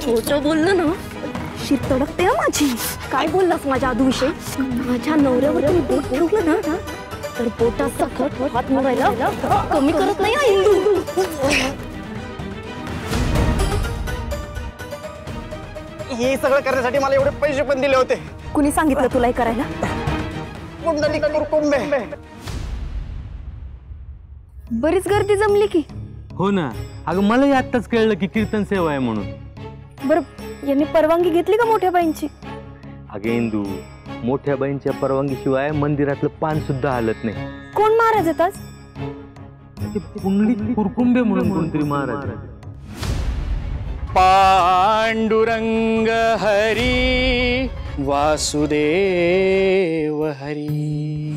खोटं बोललं ना शीत तडकते हा माझी. काय बोललास माझ्या आधूविषयी? माझ्या नवऱ्यावर तुम्ही बोट ठेवलं ना तर बोटात सकट हात मोडायला कमी करत नाही हा इंदू. हे सगळं करण्यासाठी मला एवढे पैसे पण दिले होते. कुणी सांगितलं तुला हे करायला? कुंडली कुरकुंबे. बरीच गर्दी जमली की. हो ना, अगं मलाही आत्ताच कळलं की कीर्तन सेवा आहे म्हणून. बरं यांनी परवानगी घेतली का मोठ्या बाईंची? अगे इंदू, मोठ्या बाईंच्या परवानगीशिवाय मंदिरातलं पान सुद्धा हलत नाही. कोण महाराज येतात? ते पुंडलिक कुरकुंबे म्हणून कोणतरी महाराज. पांडुरंग हरी वासुदेव हरी.